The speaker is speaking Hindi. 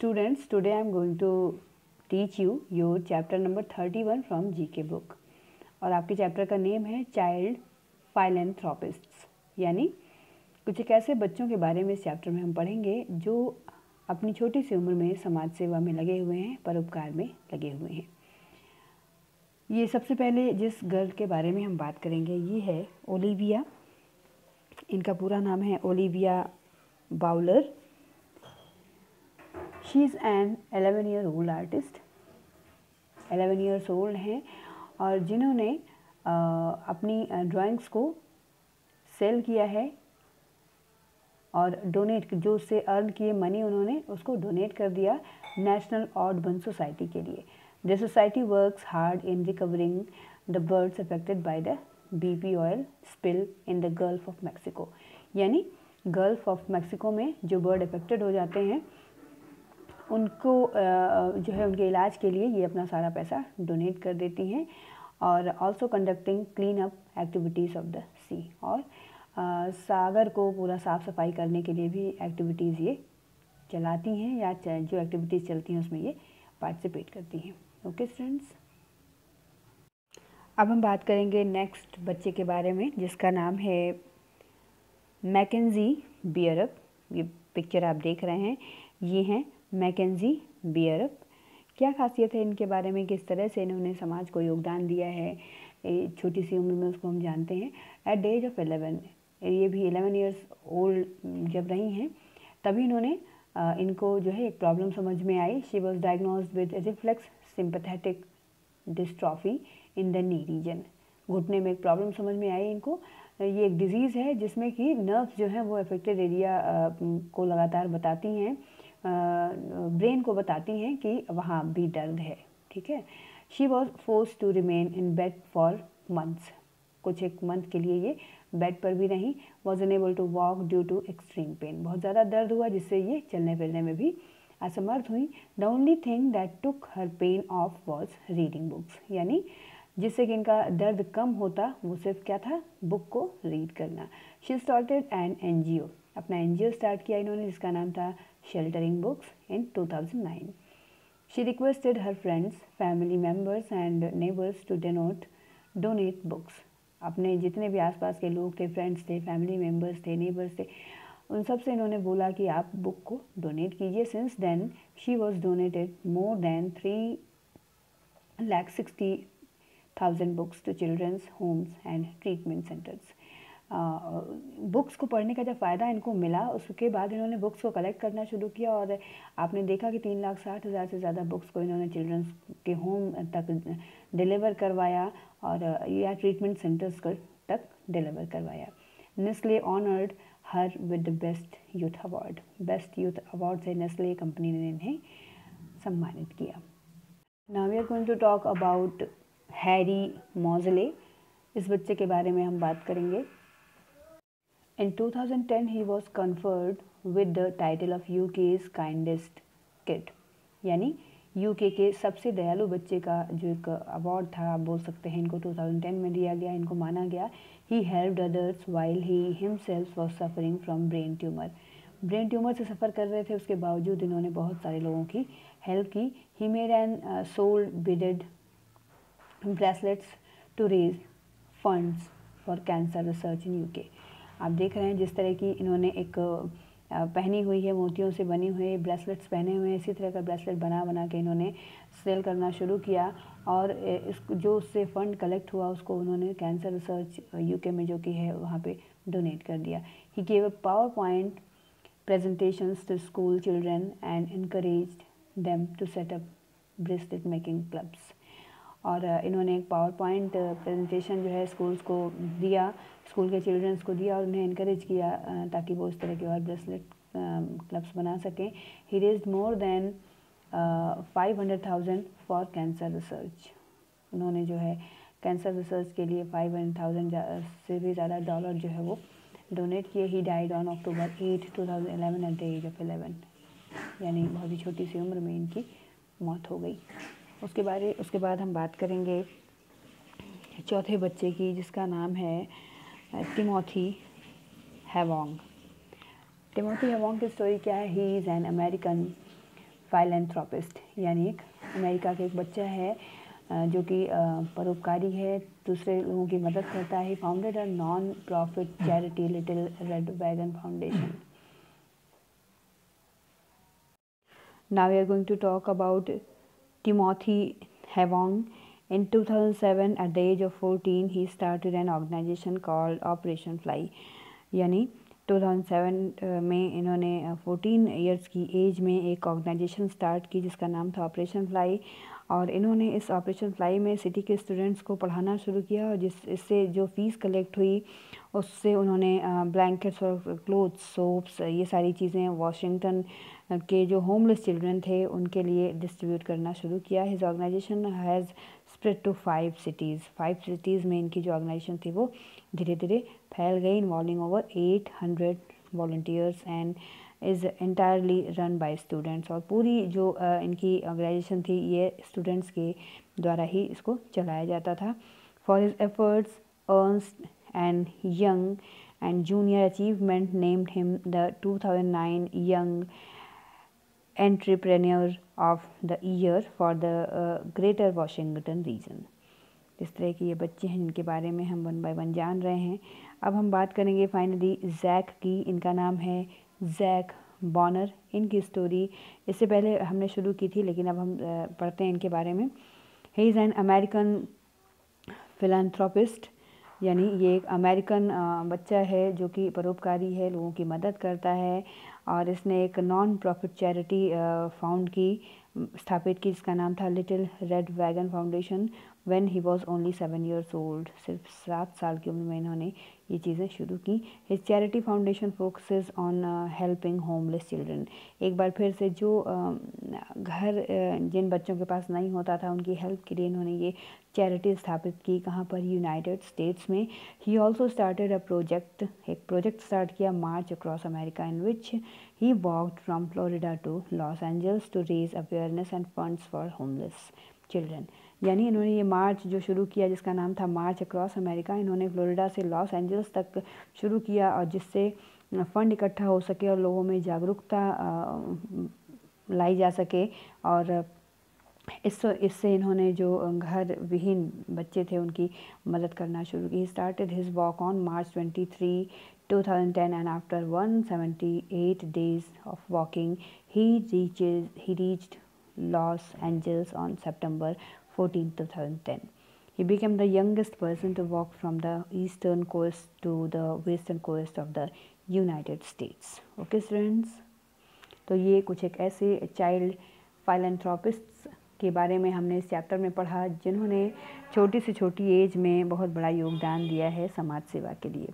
Students, today I am going to teach you your chapter number 31 from GK book और आपके चैप्टर का नेम है चाइल्ड फाइलेंथ्रोपिस्ट्स, यानी कुछ एक ऐसे बच्चों के बारे में इस चैप्टर में हम पढ़ेंगे जो अपनी छोटी सी उम्र में समाज सेवा में लगे हुए हैं, परोपकार में लगे हुए हैं। ये सबसे पहले जिस गर्ल के बारे में हम बात करेंगे ये है ओलिविया। इनका पूरा नाम है Olivia bowler. She is an 11-year-old artist, 11 years old हैं और जिन्होंने अपनी ड्राइंग्स को सेल किया है और डोनेट, जो उससे अर्न किए मनी उन्होंने उसको डोनेट कर दिया नेशनल ऑडबर्न सोसाइटी के लिए। The society works hard in recovering the birds affected by the BP oil spill in the gulf of Mexico, यानी गल्फ ऑफ मैक्सिको में जो बर्ड अफेक्टेड हो जाते हैं उनको जो है उनके इलाज के लिए ये अपना सारा पैसा डोनेट कर देती हैं। और also conducting clean up activities of the sea, और सागर को पूरा साफ़ सफाई करने के लिए भी एक्टिविटीज़ ये चलाती हैं, या जो एक्टिविटीज़ चलती हैं उसमें ये पार्टिसिपेट करती हैं। ओके स्टूडेंट्स, अब हम बात करेंगे नेक्स्ट बच्चे के बारे में जिसका नाम है मैकेंजी बियरअप। ये पिक्चर आप देख रहे हैं, ये हैं मैकेंजी बियरअप। क्या खासियत है इनके बारे में, किस तरह से इन्होंने समाज को योगदान दिया है छोटी सी उम्र में, उसको हम जानते हैं। एट द एज ऑफ 11, ये भी 11 years old जब रही हैं तभी इन्होंने इनको जो है एक प्रॉब्लम समझ में आई। She was diagnosed with reflex sympathetic dystrophy in the knee region. घुटने में एक प्रॉब्लम समझ में आई इनको। ये एक डिजीज़ है जिसमें कि नर्व्स जो हैं वो अफेक्टेड एरिया को लगातार बताती हैं, ब्रेन को बताती हैं कि वहाँ भी दर्द है। ठीक है। She was force to remain in bed for months, कुछ एक मंथ के लिए ये बेड पर भी रहीं। Was unable to walk due to extreme pain, बहुत ज़्यादा दर्द हुआ जिससे ये चलने फिरने में भी असमर्थ हुई। The only thing that took her pain of was reading books, यानी जिससे कि इनका दर्द कम होता वो सिर्फ क्या था, बुक को रीड करना। शी स्टार्टेड एन NGO, अपना NGO स्टार्ट किया इन्होंने जिसका नाम था sheltering books in 2009। She requested her friends, family members and neighbours to donate books. अपने जितने भी आसपास के लोग थे, फ्रेंड्स थे, फैमिली मेम्बर्स थे, नेबर्स थे, उन सब से इन्होंने बोला कि आप बुक को डोनेट कीजिए। Since then she was donated more than 3,60,000 books to children's homes and treatment centres. Books को पढ़ने का जब फ़ायदा इनको मिला उसके बाद इन्होंने बुक्स को कलेक्ट करना शुरू किया और आपने देखा कि 3,60,000 से ज़्यादा बुक्स को इन्होंने चिल्ड्रंस के होम तक डिलीवर करवाया और या ट्रीटमेंट सेंटर्स तक डिलीवर करवाया। Nestle honoured her with the best youth award. Best youth award से नेस्ले कंपनी ने इन्हें सम्मानित किया। Now we are going to talk about Harry Mosley. इस बच्चे के बारे में हम बात करेंगे। In 2010 he was conferred with the title of UK's kindest kid, यानी UK के सबसे दयालु बच्चे का जो एक अवार्ड था, आप बोल सकते हैं, इनको 2010 में दिया गया, इनको माना गया। He helped others while he himself was suffering from brain tumor। Brain tumour से सफ़र कर रहे थे, उसके बावजूद इन्होंने बहुत सारे लोगों की हेल्प की। He made an sold beaded bracelets to raise funds for cancer research in UK। आप देख रहे हैं जिस तरह की इन्होंने एक पहनी हुई है, मोतियों से बनी हुई ब्रेसलेट्स पहने हुए हैं, इसी तरह का ब्रेसलेट बना के इन्होंने सेल करना शुरू किया और इस जो उससे फ़ंड कलेक्ट हुआ उसको उन्होंने कैंसर रिसर्च UK में जो कि है वहाँ पे डोनेट कर दिया। He gave a PowerPoint presentations to school children and encouraged them to set up bracelet making clubs। और इन्होंने एक PowerPoint प्रेजेंटेशन जो है स्कूल्स को दिया, स्कूल के चिल्ड्रंस को दिया और उन्हें इनकरेज किया ताकि वो इस तरह के और ब्रेसलेट क्लब्स बना सकें। He raised more than 500,000 for cancer research. उन्होंने जो है कैंसर रिसर्च के लिए 500,000 से भी ज़्यादा डॉलर जो है वो डोनेट किए। He died on October 8, 2011 at the age of 11, यानी बहुत ही छोटी सी उम्र में इनकी मौत हो गई। उसके बाद हम बात करेंगे चौथे बच्चे की जिसका नाम है टिमोथी हैवॉन्ग। टिमोथी हैवॉन्ग की स्टोरी क्या है? ही इज़ एन अमेरिकन फाइलेंथ्रोपिस्ट, यानी एक अमेरिका का एक बच्चा है जो कि परोपकारी है, दूसरे लोगों की मदद करता है। Founded a non profit charity little red wagon foundation. Now we are going to talk about Timothy Hwang. In 2007, at the age of 14, he started an organization called Operation Fly. यानी 2007 में इन्होंने 14 इयर्स की एज में एक ऑर्गेनाइजेशन स्टार्ट की जिसका नाम था ऑपरेशन फ्लाई। और इन्होंने इस ऑपरेशन फ्लाई में सिटी के स्टूडेंट्स को पढ़ाना शुरू किया और इससे जो फ़ीस कलेक्ट हुई उससे उन्होंने ब्लैंकेट्स और क्लोथ्स, सोप्स, ये सारी चीज़ें वॉशिंगटन के जो होमलेस चिल्ड्रन थे उनके लिए डिस्ट्रीब्यूट करना शुरू किया। His organisation has spread to 5 cities. 5 cities में इनकी जो ऑर्गेनाइजेशन थी वो धीरे धीरे फैल गई, involving over 800 volunteers and is entirely run by students. और पूरी जो इनकी ऑर्गेनाइजेशन थी ये स्टूडेंट्स के द्वारा ही इसको चलाया जाता था। For his efforts Ernst and Young and Junior Achievement named him the 2009 young entrepreneur of the year for the greater Washington region. इस तरह के ये बच्चे हैं जिनके बारे में हम 1 बाय 1 जान रहे हैं। अब हम बात करेंगे फाइनली जैक की। इनका नाम है जैक बॉनर। इनकी स्टोरी इससे पहले हमने शुरू की थी लेकिन अब हम पढ़ते हैं इनके बारे में। He is an American philanthropist, यानी ये एक अमेरिकन बच्चा है जो कि परोपकारी है, लोगों की मदद करता है। और इसने एक नॉन प्रॉफिट चैरिटी स्थापित की जिसका नाम था little red wagon foundation when he was only 7 years old. सिर्फ 7 साल की उम्र में इन्होंने ये चीज़ें शुरू की। His charity foundation focuses on helping homeless children. एक बार फिर से जो घर जिन बच्चों के पास नहीं होता था उनकी हेल्प के लिए इन्होंने ये चैरिटी स्थापित की। कहाँ पर? यूनाइटेड स्टेट्स में। He also started a project, एक प्रोजेक्ट स्टार्ट किया, march across America, in which he walked from Florida to Los Angeles to raise awareness and funds for homeless children. यानी इन्होंने ये मार्च जो शुरू किया जिसका नाम था मार्च अक्रॉस अमेरिका, इन्होंने फ्लोरिडा से लॉस एंजल्स तक शुरू किया और जिससे फ़ंड इकट्ठा हो सके और लोगों में जागरूकता लाई जा सके। और इससे इन्होंने जो घर विहीन बच्चे थे उनकी मदद करना शुरू की। Started his walk on March 23, 2010 and after 178 days of walking he reached Los Angeles on September 14, 2010. He became the youngest person to walk from the eastern coast to the western coast of the United States. Okay friends, तो ये कुछ एक ऐसे चाइल्ड फाइलेंथ्रोपिस्ट्स के बारे में हमने इस चैप्टर में पढ़ा जिन्होंने छोटी से छोटी एज में बहुत बड़ा योगदान दिया है समाज सेवा के लिए।